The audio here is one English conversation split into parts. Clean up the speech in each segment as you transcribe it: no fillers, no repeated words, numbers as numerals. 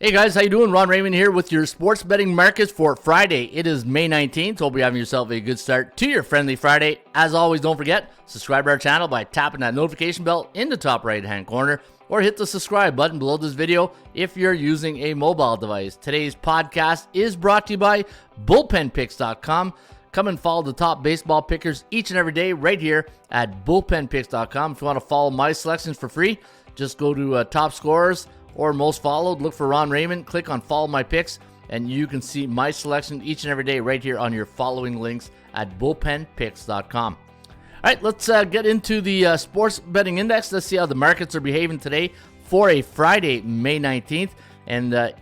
Hey guys, how you doing? Ron Raymond here with your sports betting markets for Friday. It is May 19th. Hope you're having yourself a good start to your friendly Friday. As always, don't forget, subscribe to our channel by tapping that notification bell in the top right-hand corner, or hit the subscribe button below this video if you're using a mobile device. Today's podcast is brought to you by bullpenpicks.com. Come and follow the top baseball pickers each and every day right here at bullpenpicks.com. If you want to follow my selections for free, just go to top scorers or most followed, look for Ron Raymond, click on follow my picks, and you can see my selection each and every day right here on your following links at bullpenpicks.com. All right, let's get into the sports betting index. Let's see how the markets are behaving today for a Friday, May 19th. And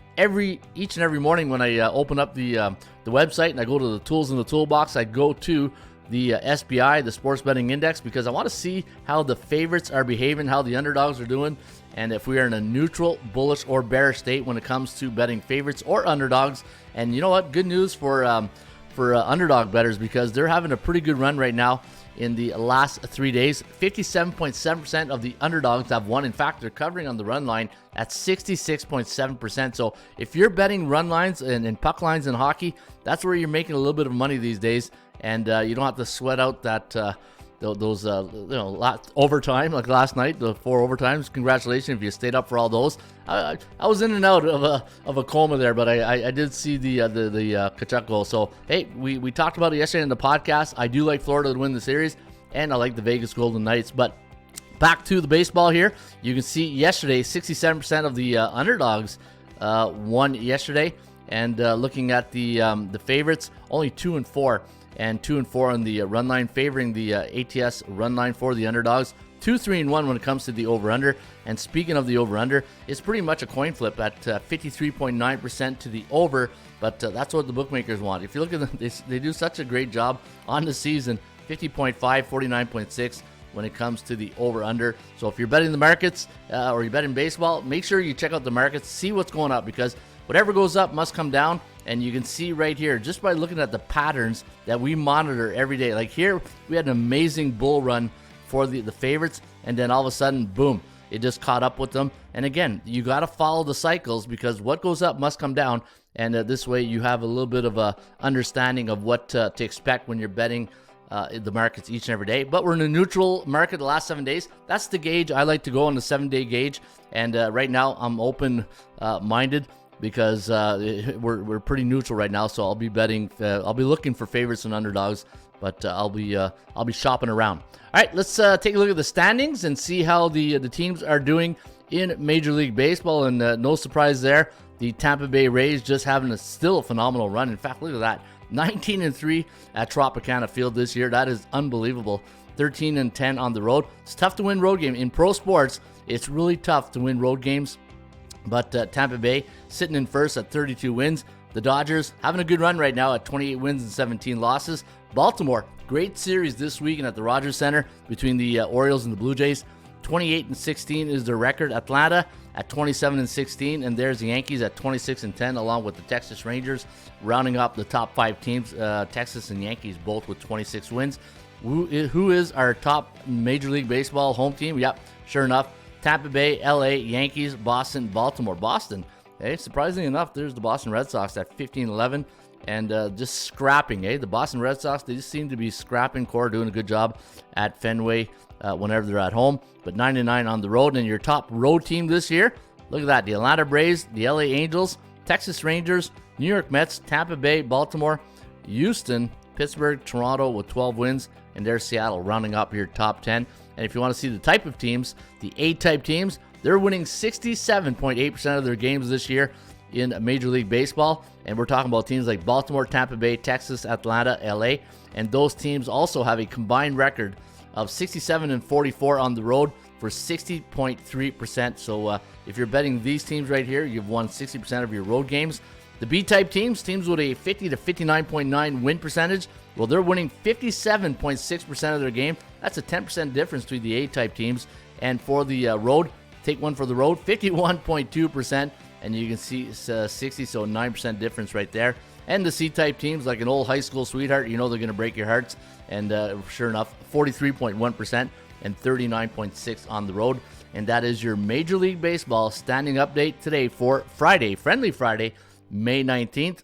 each and every morning when I open up the website and I go to the tools in the toolbox, I go to the SBI, the sports betting index, because I want to see how the favorites are behaving, how the underdogs are doing, and if we are in a neutral, bullish, or bearish state when it comes to betting favorites or underdogs. And you know what? Good news for underdog bettors, because they're having a pretty good run right now. In the last 3 days, 57.7% of the underdogs have won. In fact, they're covering on the run line at 66.7%. So if you're betting run lines and puck lines in hockey, that's where you're making a little bit of money these days. And you don't have to sweat out that those overtime like last night, the 4 overtimes. Congratulations if you stayed up for all those. I was in and out of a coma there, but I did see the Kachuk goal. So hey, we talked about it yesterday in the podcast. I do like Florida to win the series, and I like the Vegas Golden Knights. But back to the baseball here. You can see yesterday 67% of the underdogs won yesterday, and looking at the favorites, only 2 and 4. And 2 and 4 on the run line, favoring the ATS run line for the underdogs. 2, 3, and 1 when it comes to the over/under. And speaking of the over/under, it's pretty much a coin flip at 53.9% to the over. But that's what the bookmakers want. If you look at them, they do such a great job on the season. 50.5, 49.6 when it comes to the over/under. So if you're betting the markets or you're betting baseball, make sure you check out the markets, see what's going up, because whatever goes up must come down. And you can see right here, just by looking at the patterns that we monitor every day. Like here, we had an amazing bull run for the favorites, and then all of a sudden, boom, it just caught up with them. And again, you got to follow the cycles, because what goes up must come down. And this way, you have a little bit of a understanding of what to expect when you're betting the markets each and every day. But we're in a neutral market the last 7 days. That's the gauge. I like to go on the 7-day gauge. And right now, I'm open-minded. Because we're pretty neutral right now, so I'll be betting. I'll be looking for favorites and underdogs, but I'll be shopping around. All right, let's take a look at the standings and see how the teams are doing in Major League Baseball. And no surprise there, the Tampa Bay Rays just having still a phenomenal run. In fact, look at that, 19-3 at Tropicana Field this year. That is unbelievable. 13-10 on the road. It's tough to win road games in pro sports. It's really tough to win road games. But Tampa Bay sitting in first at 32 wins. The Dodgers having a good run right now at 28 wins and 17 losses. Baltimore, great series this weekend at the Rogers Center between the Orioles and the Blue Jays. 28-16 is their record. Atlanta at 27-16, and there's the Yankees at 26-10, along with the Texas Rangers, rounding up the top 5 teams. Texas and Yankees both with 26 wins. Who is our top Major League Baseball home team? Yep, sure enough. Tampa Bay, LA, Yankees, Boston, Baltimore. Boston, hey, surprisingly enough, there's the Boston Red Sox at 15-11 and just scrapping, The Boston Red Sox, they just seem to be scrapping core, doing a good job at Fenway whenever they're at home. But 9-9 on the road. And your top road team this year, look at that, the Atlanta Braves, the LA Angels, Texas Rangers, New York Mets, Tampa Bay, Baltimore, Houston, Pittsburgh, Toronto with 12 wins, and there's Seattle rounding up your top 10. And if you want to see the type of teams, the A-type teams, they're winning 67.8% of their games this year in Major League Baseball. And we're talking about teams like Baltimore, Tampa Bay, Texas, Atlanta, LA. And those teams also have a combined record of 67-44 on the road for 60.3%. So if you're betting these teams right here, you've won 60% of your road games. The B-type teams with a 50 to 59.9 win percentage, well, they're winning 57.6% of their game. That's a 10% difference between the A-type teams. And for the road, take one for the road, 51.2%. And you can see 60, so 9% difference right there. And the C-type teams, like an old high school sweetheart, you know they're going to break your hearts. And sure enough, 43.1% and 39.6% on the road. and that is your Major League Baseball standing update today for Friday, Friendly Friday, May 19th.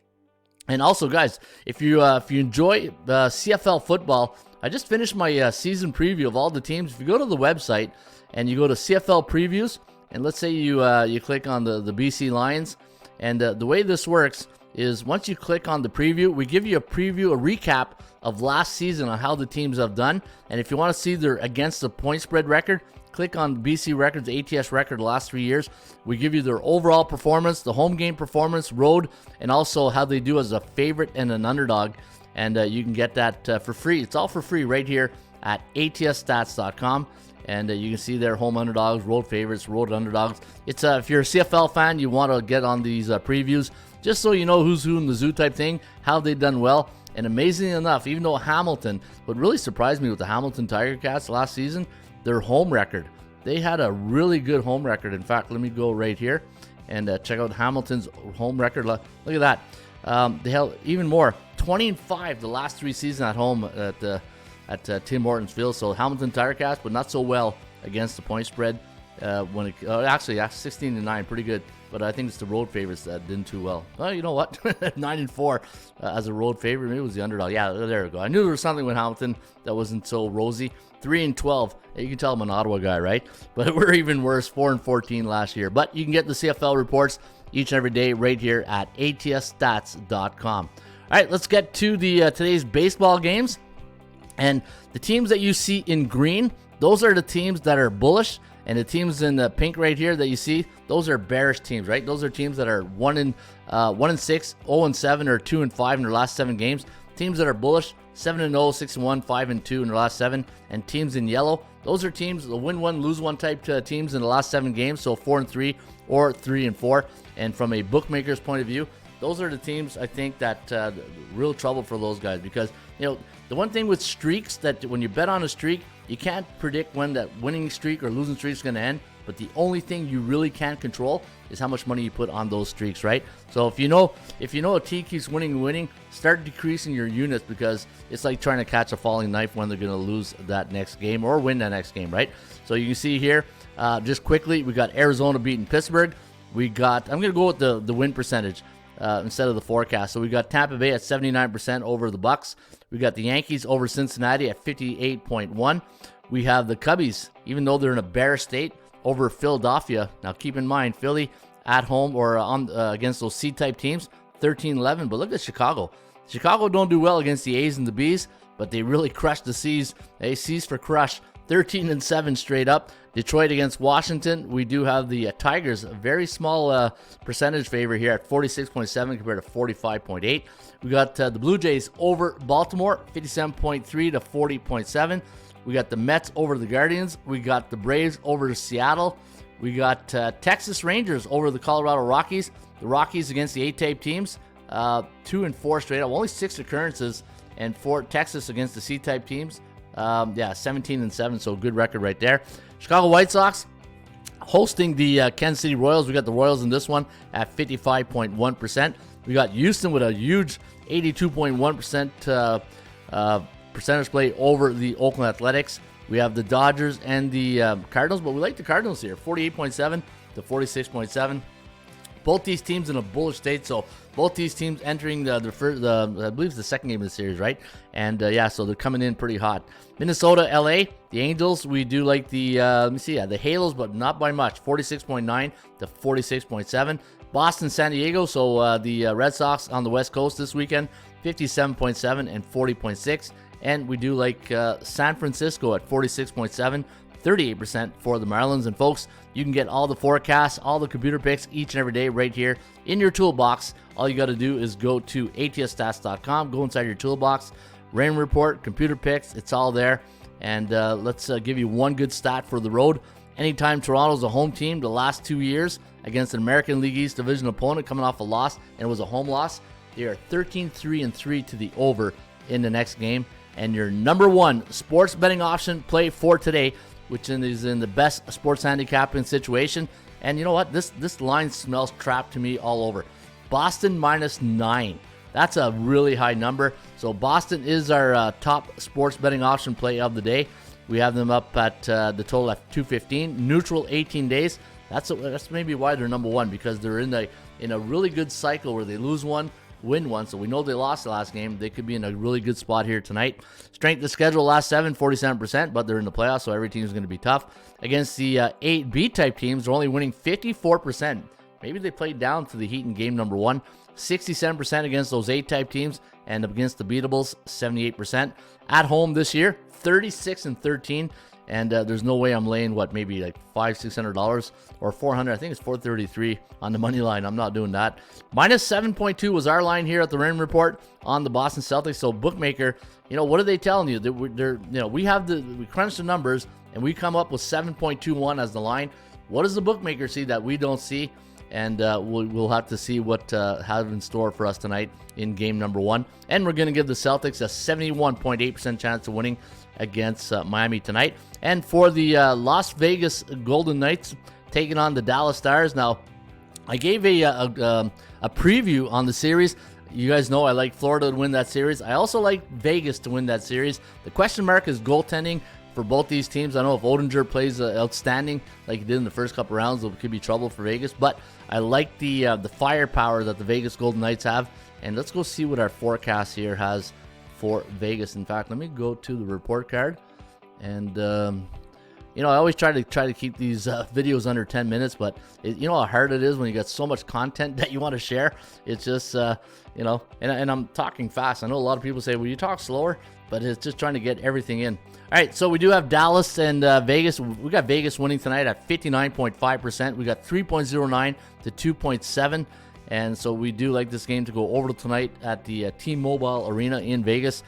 And also, guys, if you enjoy CFL football, I just finished my season preview of all the teams. If you go to the website and you go to CFL previews, and let's say you click on the BC Lions, and the way this works is once you click on the preview, we give you a preview, a recap of last season on how the teams have done. And if you want to see their against the point spread record, click on BC Records, ATS record the last 3 years. We give you their overall performance, the home game performance, road, and also how they do as a favorite and an underdog. And you can get that for free. It's all for free right here at atsstats.com. And you can see their home underdogs, road favorites, road underdogs. It's if you're a CFL fan, you want to get on these previews just so you know who's who in the zoo type thing, how they've done well. And amazingly enough, even though Hamilton, what really surprised me with the Hamilton Tiger Cats last season, their home record. They had a really good home record. In fact, let me go right here and check out Hamilton's home record. Look at that. They held even more, 20-5 the last 3 seasons at home at Tim Hortons Field. So Hamilton Tiger Cats, but not so well against the point spread. Actually, 16-9, pretty good. But I think it's the road favorites that didn't too well. Well, you know what? 9-4 as a road favorite. Maybe it was the underdog. Yeah, there we go. I knew there was something with Hamilton that wasn't so rosy. 3-12. You can tell I'm an Ottawa guy, right? But we're even worse. 4-14 last year. But you can get the CFL reports each and every day right here at atsstats.com. All right, let's get to the today's baseball games. And the teams that you see in green, those are the teams that are bullish. And the teams in the pink right here that you see, those are bearish teams, right? Those are teams that are 1-6, 0-7, or 2-5 in their last 7 games. Teams that are bullish, 7-0, 6-1, 5-2 in their last 7. And teams in yellow, those are teams, the win one, lose one type teams in the last 7 games. So 4-3 or 3-4. And from a bookmaker's point of view, those are the teams I think that real trouble for those guys, because the one thing with streaks, that when you bet on a streak, you can't predict when that winning streak or losing streak is going to end. But the only thing you really can't control is how much money you put on those streaks, right? So if you know a team keeps winning, start decreasing your units, because it's like trying to catch a falling knife when they're going to lose that next game or win that next game, right? So you can see here, just quickly, we got Arizona beating Pittsburgh. I'm going to go with the win percentage instead of the forecast. So we got Tampa Bay at 79% over the Bucks. We got the Yankees over Cincinnati at 58.1. We have the Cubbies, even though they're in a bearish state, over Philadelphia. Now keep in mind, Philly at home or against those C-type teams, 13-11. But look at Chicago. Chicago don't do well against the A's and the B's, but they really crushed the C's. Hey, C's for crush, 13-7 straight up. Detroit against Washington. We do have the Tigers, a very small percentage favor here at 46.7 compared to 45.8. We got the Blue Jays over Baltimore, 57.3 to 40.7. We got the Mets over the Guardians. We got the Braves over Seattle. We got Texas Rangers over the Colorado Rockies. The Rockies against the A-type teams, 2-4 straight up. Only 6 occurrences, and 4 Texas against the C-type teams. 17-7, so good record right there. Chicago White Sox hosting the Kansas City Royals. We got the Royals in this one at 55.1%. We got Houston with a huge 82.1% percentage play over the Oakland Athletics. We have the Dodgers and the Cardinals, but we like the Cardinals here, 48.7 to 46.7. Both these teams in a bullish state, so both these teams entering the I believe it's the second game of the series, right? And so they're coming in pretty hot. Minnesota, LA, the Angels, we do like the the Halos, but not by much, 46.9 to 46.7. Boston, San Diego, so the Red Sox on the West Coast this weekend, 57.7 and 40.6. And we do like San Francisco at 46.7, 38% for the Marlins. And folks, you can get all the forecasts, all the computer picks each and every day right here in your toolbox. All you got to do is go to atsstats.com, go inside your toolbox, rain report, computer picks, it's all there. And let's give you one good stat for the road. Anytime Toronto's a home team the last 2 years against an American League East division opponent coming off a loss, and it was a home loss, they are 13-3-3 to the over in the next game. And your number one sports betting option play for today, which is in the best sports handicapping situation. And you know what? This line smells trap to me all over. Boston -9. That's a really high number. So Boston is our top sports betting option play of the day. We have them up at the total at 215. Neutral 18 days. That's maybe why they're number one, because they're in a really good cycle where they lose one, win one. So we know they lost the last game. They could be in a really good spot here tonight. Strength of schedule last 7, 47%, but they're in the playoffs, so every team is going to be tough. Against the 8 B-type teams, they're only winning 54%. Maybe they played down to the Heat in game number 1. 67% against those 8-type teams, and against the beatables, 78%. At home this year, 36-13. And there's no way I'm laying, maybe like $500-$600 or $400. I think it's $433 on the money line. I'm not doing that. Minus 7.2 was our line here at the Raymond Report on the Boston Celtics. So bookmaker, what are they telling you? We crunch the numbers and we come up with 7.21 as the line. What does the bookmaker see that we don't see? And we'll have to see what have in store for us tonight in game number 1. And we're going to give the Celtics a 71.8% chance of winning against Miami tonight. And for the Las Vegas Golden Knights taking on the Dallas Stars. Now, I gave a preview on the series. You guys know I like Florida to win that series. I also like Vegas to win that series. The question mark is goaltending for both these teams. I know if Oettinger plays outstanding like he did in the first couple rounds, it could be trouble for Vegas. But I like the firepower that the Vegas Golden Knights have. And let's go see what our forecast here has for Vegas. In fact, let me go to the report card. And I always try to keep these videos under 10 minutes, but you know how hard it is when you got so much content that you want to share. It's just and I'm talking fast. I know a lot of people say, well, you talk slower, but it's just trying to get everything in. All right, so we do have Dallas and Vegas. We got Vegas winning tonight at 59.5%. We got 3.09 to 2.7. And so we do like this game to go over tonight at the T-Mobile Arena in Vegas.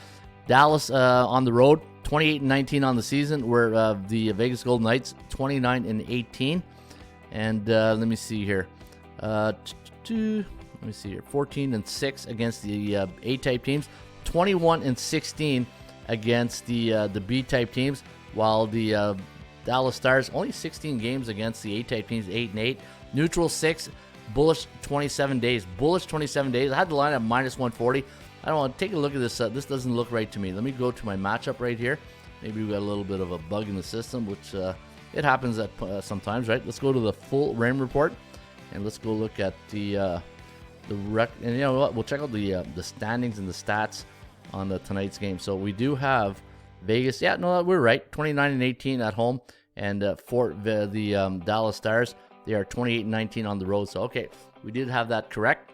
Dallas on the road, 28-19 on the season, where the Vegas Golden Knights 29-18. And let me see here. 14-6 against the A-type teams, 21-16 against the B-type teams, while the Dallas Stars only 16 games against the A-type teams, 8-8. Neutral 6. Bullish 27 days. Bullish 27 days. I had the line at minus 140. I don't want to take a look at this. This doesn't look right to me. Let me go to my matchup right here. Maybe we got a little bit of a bug in the system, which it happens at sometimes, right? Let's go to the full Raymond report, and let's go look at the rec. And you know what? We'll check out the standings and the stats on tonight's game. So we do have Vegas. Yeah, no, we're right. 29-18 at home, and for the Dallas Stars, they are 28-19 on the road. So, okay, we did have that correct.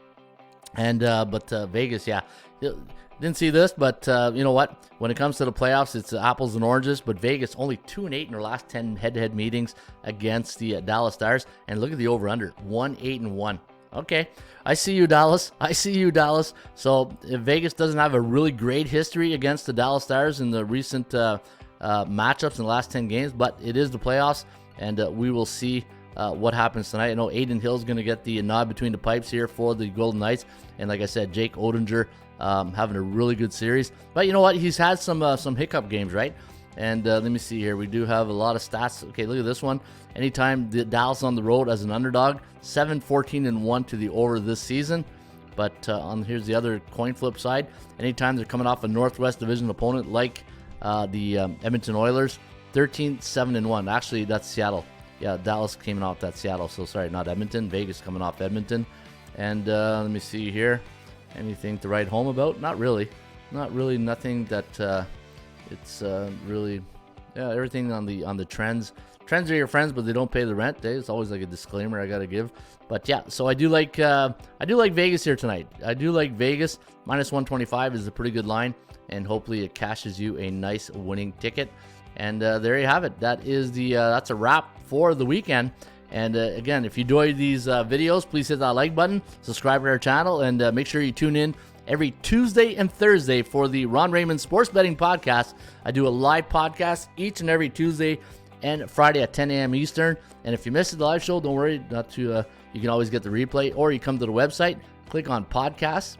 And but Vegas, yeah, didn't see this, but you know what? When it comes to the playoffs, it's apples and oranges. But Vegas only 2-8 in their last 10 head-to-head meetings against the Dallas Stars. And look at the over/under, 1-8-1. Okay, I see you, Dallas. I see you, Dallas. So if Vegas doesn't have a really great history against the Dallas Stars in the recent matchups in the last 10 games, but it is the playoffs, and we will see what happens tonight. I know Aiden Hill's going to get the nod between the pipes here for the Golden Knights. And like I said, Jake Oettinger having a really good series. But you know what? He's had some hiccup games, right? And let me see here. We do have a lot of stats. Okay, look at this one. Anytime the Dallas on the road as an underdog, 7-14-1 to the over this season. But here's the other coin flip side. Anytime they're coming off a Northwest Division opponent like the Edmonton Oilers, 13-7-1. Actually, that's Seattle. Yeah, Dallas came off that Seattle. So sorry, not Edmonton. Vegas coming off Edmonton. And let me see here. Anything to write home about? Not really. Not really. Nothing that it's really. Yeah, everything on the trends. Trends are your friends, but they don't pay the rent. It's always like a disclaimer I got to give. But yeah, so I do like Vegas here tonight. I do like Vegas. Minus 125 is a pretty good line, and hopefully it cashes you a nice winning ticket. And there you have it. That is that's a wrap for the weekend. And again, if you enjoy these videos, please hit that like button, subscribe to our channel, and make sure you tune in every Tuesday and Thursday for the Ron Raymond Sports Betting Podcast. I do a live podcast each and every Tuesday and Friday at 10 a.m. Eastern. And if you missed the live show, don't worry, you can always get the replay, or you come to the website, click on podcasts,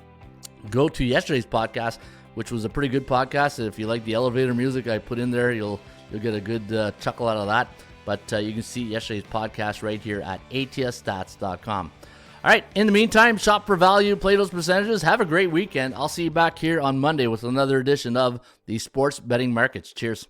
go to yesterday's podcast, which was a pretty good podcast. If you like the elevator music I put in there, you'll get a good chuckle out of that. But you can see yesterday's podcast right here at atsstats.com. All right, in the meantime, shop for value, play those percentages. Have a great weekend. I'll see you back here on Monday with another edition of the Sports Betting Markets. Cheers.